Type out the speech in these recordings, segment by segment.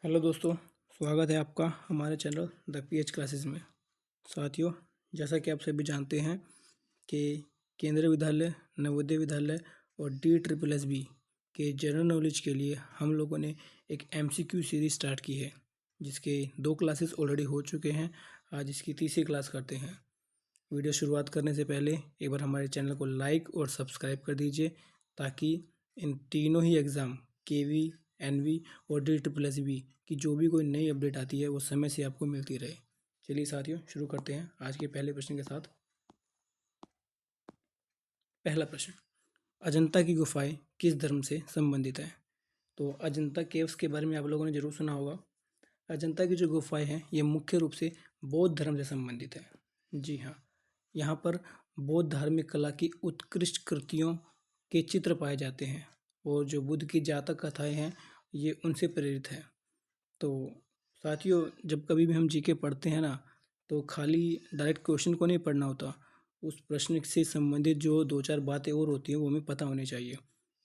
Hello दोस्तों, स्वागत है आपका हमारे चैनल द पीएच क्लासेस में। साथियों, जैसा कि आप सभी जानते हैं कि केंद्रीय विद्यालय, नवोदय विद्यालय और DSSS के जनरल नॉलेज के लिए हम लोगों ने एक MCQ सीरीज स्टार्ट की है, जिसके 2 क्लासेस ऑलरेडी हो चुके हैं। आज इसकी तीसरी क्लास करते हैं। वीडियो शुरुआत करने से पहले एक बार हमारे चैनल को लाइक और सब्सक्राइब कर दीजिए, ताकि इन तीनों ही एग्ज़ाम KV, NV और DSSS की जो भी कोई नई अपडेट आती है वो समय से आपको मिलती रहे। चलिए साथियों, शुरू करते हैं आज के पहले प्रश्न के साथ। पहला प्रश्न, अजंता की गुफाएं किस धर्म से संबंधित हैं? तो अजंता केव्स के बारे में आप लोगों ने जरूर सुना होगा। अजंता की जो गुफाएं हैं ये मुख्य रूप से बौद्ध धर्म से संबंधित है। जी हाँ, यहाँ पर बौद्ध धार्मिक कला की उत्कृष्ट कृतियों के चित्र पाए जाते हैं, और जो बुद्ध की जातक कथाएं हैं ये उनसे प्रेरित है। तो साथियों, जब कभी भी हम जीके पढ़ते हैं ना, तो खाली डायरेक्ट क्वेश्चन को नहीं पढ़ना होता, उस प्रश्न से संबंधित जो 2-4 बातें और होती हैं वो हमें पता होनी चाहिए।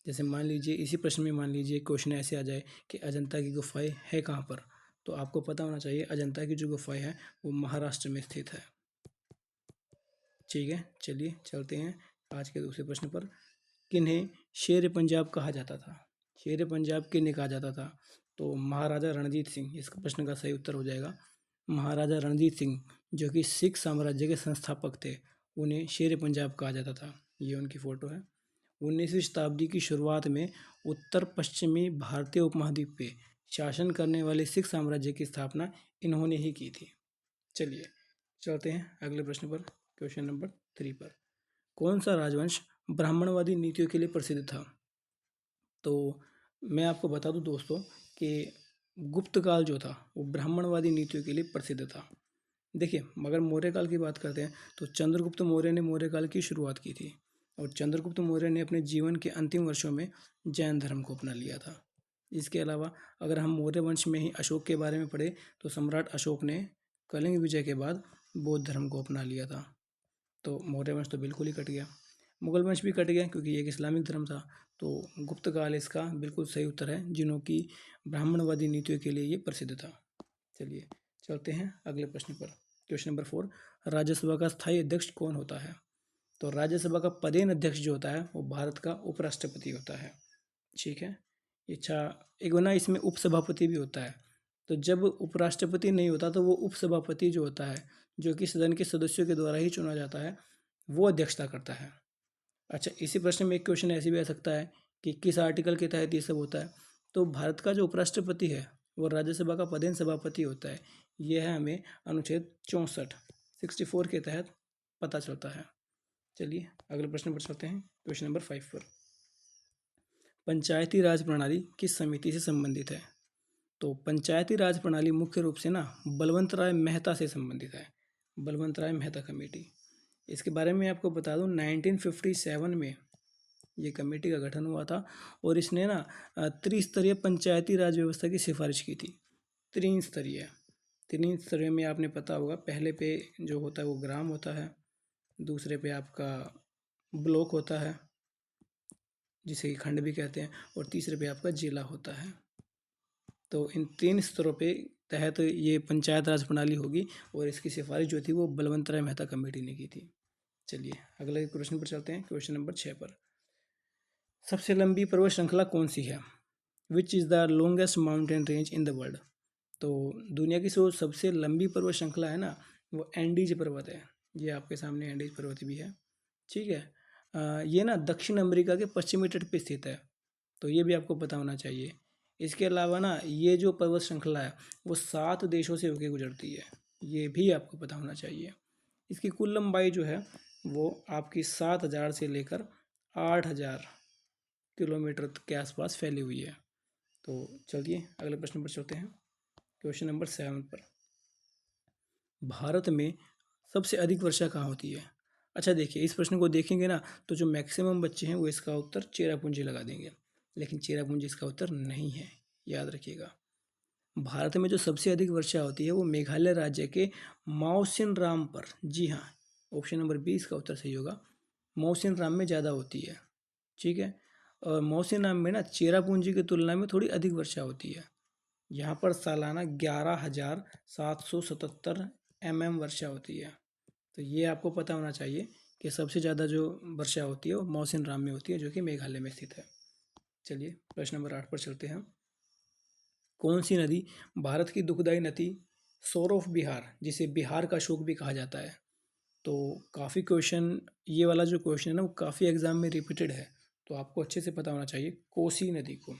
जैसे मान लीजिए इसी प्रश्न में मान लीजिए क्वेश्चन ऐसे आ जाए कि अजंता की गुफाएं है कहाँ पर, तो आपको पता होना चाहिए अजंता की जो गुफाएं हैं वो महाराष्ट्र में स्थित है। ठीक है, चलिए चलते हैं आज के दूसरे प्रश्न पर। किन्हें शेर पंजाब कहा जाता था? शेर पंजाब किन्हें कहा जाता था? तो महाराजा रणजीत सिंह इसका प्रश्न का सही उत्तर हो जाएगा। महाराजा रणजीत सिंह, जो कि सिख साम्राज्य के संस्थापक थे, उन्हें शेर पंजाब कहा जाता था। ये उनकी फ़ोटो है। 19वीं शताब्दी की शुरुआत में उत्तर पश्चिमी भारतीय उपमहाद्वीप पे शासन करने वाले सिख साम्राज्य की स्थापना इन्होंने ही की थी। चलिए चलते हैं अगले प्रश्न पर, क्वेश्चन नंबर 3 पर। कौन सा राजवंश ब्राह्मणवादी नीतियों के लिए प्रसिद्ध था? तो मैं आपको बता दूं दोस्तों कि गुप्त काल जो था वो ब्राह्मणवादी नीतियों के लिए प्रसिद्ध था। देखिए, मगर मौर्य काल की बात करते हैं तो चंद्रगुप्त मौर्य ने मौर्य काल की शुरुआत की थी, और चंद्रगुप्त मौर्य ने अपने जीवन के अंतिम वर्षों में जैन धर्म को अपना लिया था। इसके अलावा अगर हम मौर्य वंश में ही अशोक के बारे में पढ़े तो सम्राट अशोक ने कलिंग विजय के बाद बौद्ध धर्म को अपना लिया था। तो मौर्य वंश तो बिल्कुल ही कट गया। मुगल वंश भी कट गया क्योंकि ये एक इस्लामिक धर्म था। तो गुप्त काल इसका बिल्कुल सही उत्तर है, जिन्हों की ब्राह्मणवादी नीतियों के लिए ये प्रसिद्ध था। चलिए चलते हैं अगले प्रश्न पर, क्वेश्चन नंबर 4। राज्यसभा का स्थायी अध्यक्ष कौन होता है? तो राज्यसभा का पदेन अध्यक्ष जो होता है वो भारत का उपराष्ट्रपति होता है। ठीक है। अच्छा, एक ना इसमें उपसभापति भी होता है। तो जब उपराष्ट्रपति नहीं होता तो वो उपसभापति जो होता है, जो कि सदन के सदस्यों के द्वारा ही चुना जाता है, वो अध्यक्षता करता है। अच्छा, इसी प्रश्न में एक क्वेश्चन ऐसे भी आ सकता है कि किस आर्टिकल के तहत ये सब होता है? तो भारत का जो उपराष्ट्रपति है वो राज्यसभा का पदेन सभापति होता है। यह है हमें अनुच्छेद 64 के तहत पता चलता है। चलिए अगले प्रश्न पर चलते हैं, क्वेश्चन नंबर 5 पर। पंचायती राज प्रणाली किस समिति से संबंधित है? तो पंचायती राज प्रणाली मुख्य रूप से ना बलवंत राय मेहता से संबंधित है। बलवंत राय मेहता कमेटी, इसके बारे में आपको बता दूं 1957 में ये कमेटी का गठन हुआ था, और इसने ना त्रिस्तरीय पंचायती राज व्यवस्था की सिफारिश की थी। त्रिस्तरीय में आपने पता होगा, पहले पे जो होता है वो ग्राम होता है, दूसरे पे आपका ब्लॉक होता है जिसे खंड भी कहते हैं, और तीसरे पे आपका जिला होता है। तो इन 3 स्तरों पे तहत ये पंचायत राज प्रणाली होगी, और इसकी सिफारिश जो थी वो बलवंत राय मेहता कमेटी ने की थी। चलिए अगले क्वेश्चन पर चलते हैं, क्वेश्चन नंबर 6 पर। सबसे लंबी पर्वत श्रृंखला कौन सी है? विच is the longest mountain range in the world? तो दुनिया की जो सबसे लंबी पर्वत श्रृंखला है ना, वो एंडीज पर्वत है। ये आपके सामने एंडीज पर्वत भी है। ठीक है। ये ना दक्षिण अमेरिका के पश्चिमी तट पे स्थित है, तो ये भी आपको पता होना चाहिए। इसके अलावा ना ये जो पर्वत श्रृंखला है वो 7 देशों से होकर गुजरती है, ये भी आपको पता होना चाहिए। इसकी कुल लंबाई जो है वो आपकी 7,000 से लेकर 8,000 किलोमीटर के आसपास फैली हुई है। तो चलिए अगले प्रश्न पर चलते हैं, क्वेश्चन नंबर 7 पर। भारत में सबसे अधिक वर्षा कहाँ होती है? अच्छा देखिए, इस प्रश्न को देखेंगे ना तो जो मैक्सिमम बच्चे हैं वो इसका उत्तर चेरापूंजी लगा देंगे, लेकिन चेरापूंजी इसका उत्तर नहीं है, याद रखिएगा। भारत में जो सबसे अधिक वर्षा होती है वो मेघालय राज्य के माउसिन राम पर। जी हाँ, ऑप्शन नंबर 20 का उत्तर सही होगा। माउसिन राम में ज़्यादा होती है। ठीक है। और मौसिन राम में ना चेरापूंजी की तुलना में थोड़ी अधिक वर्षा होती है। यहाँ पर सालाना 11,777 mm वर्षा होती है। तो ये आपको पता होना चाहिए कि सबसे ज़्यादा जो वर्षा होती है वो मौसिनराम में होती है, जो कि मेघालय में स्थित है। चलिए प्रश्न नंबर 8 पर चलते हैं। कौन सी नदी भारत की दुखदाई नदी सोर ऑफ बिहार, जिसे बिहार का शोक भी कहा जाता है? तो काफ़ी क्वेश्चन, ये वाला जो क्वेश्चन है ना वो काफ़ी एग्जाम में रिपीटेड है, तो आपको अच्छे से पता होना चाहिए। कोसी नदी को,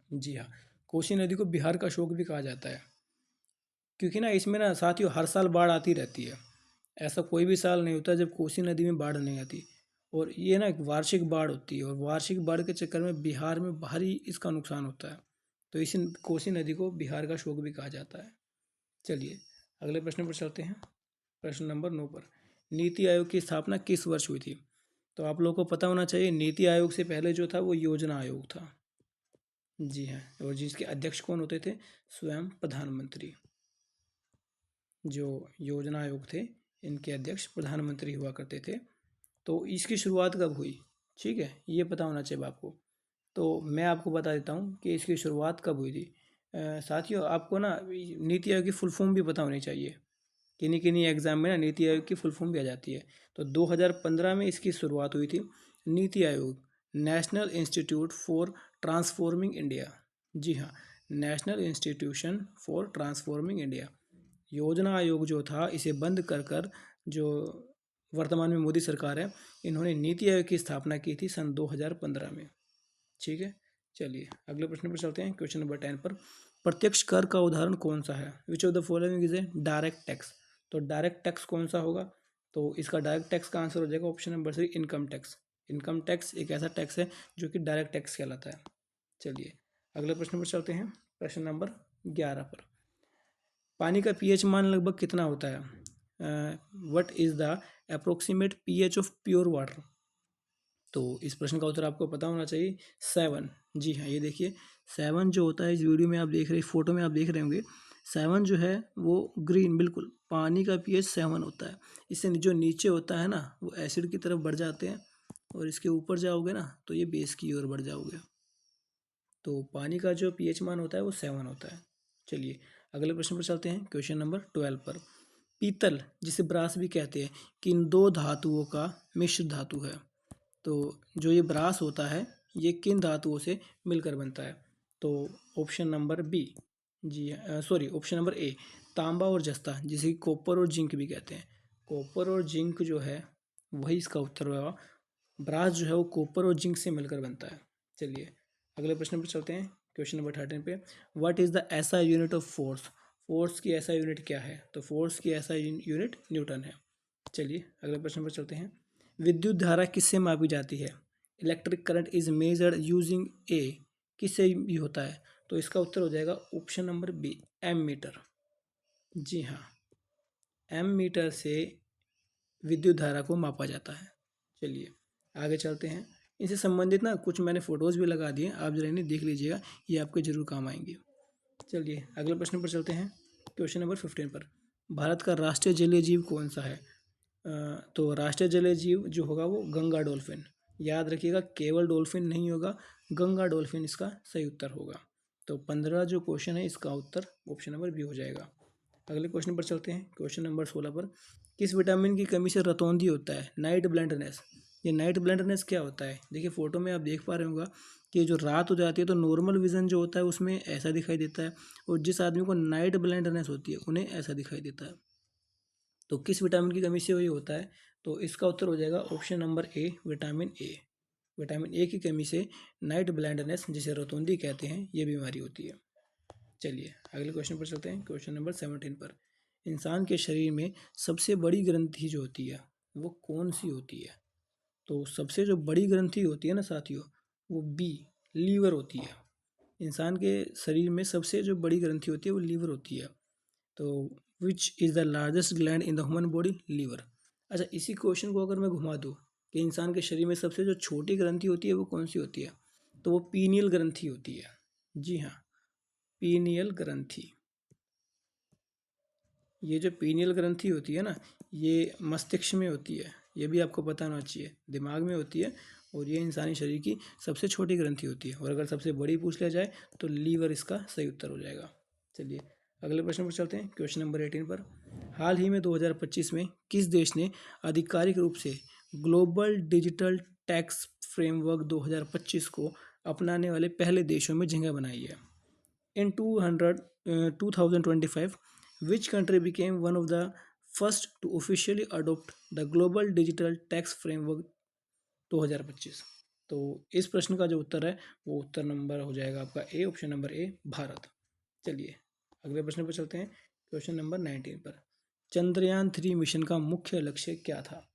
जी हाँ, कोसी नदी को बिहार का शोक भी कहा जाता है, क्योंकि ना इसमें ना साथियों हर साल बाढ़ आती रहती है। ऐसा कोई भी साल नहीं होता जब कोसी नदी में बाढ़ नहीं आती। और ये ना एक वार्षिक बाढ़ होती है, और वार्षिक बाढ़ के चक्कर में बिहार में भारी इसका नुकसान होता है। तो इस कोसी नदी को बिहार का शोक भी कहा जाता है। चलिए अगले प्रश्न पर चलते हैं। प्रश्न नंबर 9 पर, नीति आयोग की स्थापना किस वर्ष हुई थी? तो आप लोगों को पता होना चाहिए, नीति आयोग से पहले जो था वो योजना आयोग था। जी हाँ, और जिसके अध्यक्ष कौन होते थे? स्वयं प्रधानमंत्री। जो योजना आयोग थे इनके अध्यक्ष प्रधानमंत्री हुआ करते थे। तो इसकी शुरुआत कब हुई, ठीक है, ये पता होना चाहिए आपको। तो मैं आपको बता देता हूँ कि इसकी शुरुआत कब हुई थी। साथियों आपको ना नीति आयोग की फुल फॉर्म भी पता होनी चाहिए। किन्हीं किन्हीं एग्जाम में ना नीति आयोग की फुल फॉर्म भी आ जाती है। तो 2015 में इसकी शुरुआत हुई थी। NITI Aayog, National Institute for Transforming India. जी हाँ, National Institution for Transforming India. Yojana Aayog जो था इसे बंद कर कर जो वर्तमान में मोदी सरकार है, इन्होंने नीति आयोग की स्थापना की थी सन 2015 में। ठीक है, चलिए अगले प्रश्न पर चलते हैं। क्वेश्चन नंबर 10 पर, प्रत्यक्ष कर का उदाहरण कौन सा है? Which of the following is a direct tax? तो डायरेक्ट टैक्स कौन सा होगा? तो इसका डायरेक्ट टैक्स का आंसर हो जाएगा option number 3, income tax. Income tax एक ऐसा टैक्स है जो कि डायरेक्ट टैक्स कहलाता है। चलिए अगले प्रश्न पर चलते हैं। प्रश्न नंबर 11 पर, पानी का पीएच मान लगभग कितना होता है? What is the approximate pH of pure water? तो इस प्रश्न का उत्तर आपको पता होना चाहिए, 7। जी हाँ, ये देखिए 7 जो होता है, इस वीडियो में आप देख रहे, फोटो में आप देख रहे होंगे, 7 जो है वो ग्रीन, बिल्कुल पानी का पीएच 7 होता है। इससे जो नीचे होता है ना वो एसिड की तरफ बढ़ जाते हैं, और इसके ऊपर जाओगे ना तो ये बेस की ओर बढ़ जाओगे। तो पानी का जो पीएच मान होता है वो 7 होता है। चलिए अगले प्रश्न पर चलते हैं। क्वेश्चन नंबर 12 पर, पीतल जिसे ब्रास भी कहते हैं किन दो धातुओं का मिश्र धातु है? तो जो ये ब्रास होता है ये किन धातुओं से मिलकर बनता है? तो ऑप्शन नंबर बी, जी सॉरी, ऑप्शन नंबर ए, तांबा और जस्ता, जिसे कॉपर और जिंक भी कहते हैं। कॉपर और जिंक जो है वही इसका उत्तर होगा। ब्रास जो है वो कॉपर और जिंक से मिलकर बनता है। चलिए अगले प्रश्न पर चलते हैं। क्वेश्चन नंबर 13 पे, what is the SI unit of force? Force की एसआई यूनिट क्या है? तो फोर्स की एसआई यूनिट न्यूटन है। चलिए अगले प्रश्न पर चलते हैं। विद्युत धारा किससे मापी जाती है? Electric current is measured using a, किससे भी होता है? तो इसका उत्तर हो जाएगा option number B, ammeter. जी हाँ, एम मीटर से विद्युत धारा को मापा जाता है। चलिए आगे चलते हैं। इनसे संबंधित ना कुछ मैंने फोटोज़ भी लगा दिए, आप जरा इन्हें देख लीजिएगा, ये आपके जरूर काम आएंगे। चलिए अगले प्रश्न पर चलते हैं। क्वेश्चन नंबर 15 पर, भारत का राष्ट्रीय जलीय जीव कौन सा है? तो राष्ट्रीय जलीय जीव जो होगा वो गंगा डॉल्फिन। याद रखिएगा, केवल डॉल्फिन नहीं होगा, गंगा डॉल्फिन इसका सही उत्तर होगा। तो 15 जो क्वेश्चन है इसका उत्तर ऑप्शन नंबर बी हो जाएगा। अगले क्वेश्चन पर चलते हैं। क्वेश्चन नंबर 16 पर, किस विटामिन की कमी से रतौंधी होता है? Night blindness. ये नाइट ब्लाइंडनेस क्या होता है? देखिए फोटो में आप देख पा रहे होगा कि जो रात हो जाती है तो नॉर्मल विजन जो होता है उसमें ऐसा दिखाई देता है, और जिस आदमी को नाइट ब्लाइंडनेस होती है उन्हें ऐसा दिखाई देता है। तो किस विटामिन की कमी से ये होता है? तो इसका उत्तर हो जाएगा option number A, vitamin A. Vitamin A की कमी से नाइट ब्लाइंडनेस, जिसे रतौंधी कहते हैं, ये बीमारी होती है। चलिए अगले क्वेश्चन पर चलते हैं। क्वेश्चन नंबर 17 पर, इंसान के शरीर में सबसे बड़ी ग्रंथि जो होती है वो कौन सी होती है? तो सबसे जो बड़ी ग्रंथि होती है ना साथियों, वो बी, लीवर होती है। इंसान के शरीर में सबसे जो बड़ी ग्रंथि होती है वो लीवर होती है। तो which is the largest gland in the human body? Liver. अच्छा, इसी क्वेश्चन को अगर मैं घुमा दूँ कि इंसान के शरीर में सबसे जो छोटी ग्रंथि होती है वो कौन सी होती है, तो वो पीनियल ग्रंथि होती है। जी हाँ, पीनियल ग्रंथि। ये जो पीनियल ग्रंथि होती है ना, ये मस्तिष्क में होती है, ये भी आपको पता होना चाहिए, दिमाग में होती है, और ये इंसानी शरीर की सबसे छोटी ग्रंथि होती है। और अगर सबसे बड़ी पूछ लिया जाए तो लीवर इसका सही उत्तर हो जाएगा। चलिए अगले प्रश्न पर चलते हैं, क्वेश्चन नंबर 18 पर। हाल ही में 2025 में किस देश ने आधिकारिक रूप से ग्लोबल डिजिटल टैक्स फ्रेमवर्क 2025 को अपनाने वाले पहले देशों में जगह बनाई है? In 2025, which country became one of the first to officially adopt the Global Digital Tax Framework 2025? तो इस प्रश्न का जो उत्तर है वो उत्तर नंबर हो जाएगा आपका ए, ऑप्शन नंबर ए, भारत। चलिए अगले प्रश्न पर चलते हैं, क्वेश्चन नंबर 19 पर। चंद्रयान 3 मिशन का मुख्य लक्ष्य क्या था?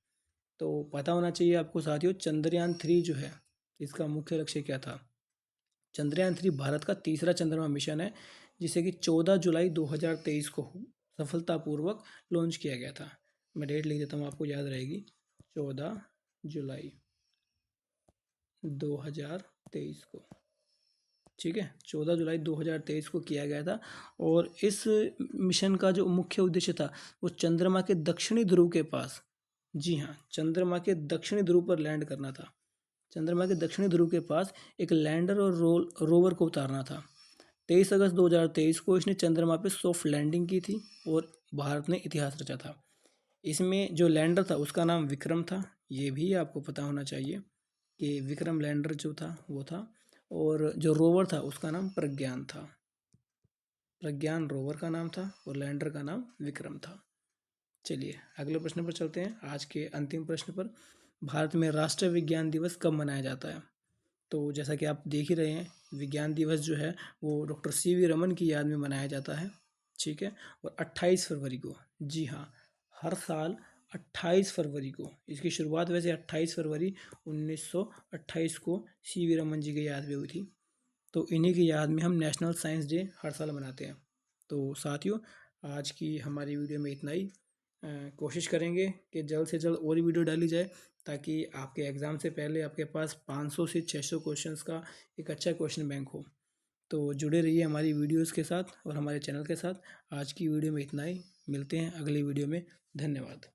तो पता होना चाहिए आपको साथियों, चंद्रयान 3 जो है इसका मुख्य लक्ष्य क्या था। चंद्रयान 3 भारत का तीसरा चंद्रमा मिशन है, जिसे कि 14 जुलाई 2023 को सफलतापूर्वक लॉन्च किया गया था। मैं डेट लिख देता हूँ, आपको याद रहेगी, 14 जुलाई 2023 को। ठीक है, 14 जुलाई 2023 को किया गया था। और इस मिशन का जो मुख्य उद्देश्य था वो चंद्रमा के दक्षिणी ध्रुव के पास, जी हाँ, चंद्रमा के दक्षिणी ध्रुव पर लैंड करना था। चंद्रमा के दक्षिणी ध्रुव के पास एक लैंडर और रोवर को उतारना था। 23 अगस्त 2023 को इसने चंद्रमा पे सॉफ्ट लैंडिंग की थी और भारत ने इतिहास रचा था। इसमें जो लैंडर था उसका नाम विक्रम था, ये भी आपको पता होना चाहिए कि विक्रम लैंडर जो था वो था। और जो रोवर था उसका नाम प्रज्ञान था। प्रज्ञान रोवर का नाम था और लैंडर का नाम विक्रम था। चलिए अगले प्रश्न पर चलते हैं, आज के अंतिम प्रश्न पर। भारत में राष्ट्रीय विज्ञान दिवस कब मनाया जाता है? तो जैसा कि आप देख ही रहे हैं, विज्ञान दिवस जो है वो डॉक्टर सी.वी. रमन की याद में मनाया जाता है। ठीक है, और 28 फरवरी को, जी हाँ, हर साल 28 फरवरी को, इसकी शुरुआत वैसे 28 फरवरी 1928 को सी.वी. रमन जी की याद में हुई थी। तो इन्हीं की याद में हम नेशनल साइंस डे हर साल मनाते हैं। तो साथियों, आज की हमारी वीडियो में इतना ही। कोशिश करेंगे कि जल्द से जल्द और वीडियो डाली जाए, ताकि आपके एग्ज़ाम से पहले आपके पास 500 से 600 क्वेश्चंस का एक अच्छा क्वेश्चन बैंक हो। तो जुड़े रहिए हमारी वीडियोस के साथ और हमारे चैनल के साथ। आज की वीडियो में इतना ही, मिलते हैं अगली वीडियो में। धन्यवाद।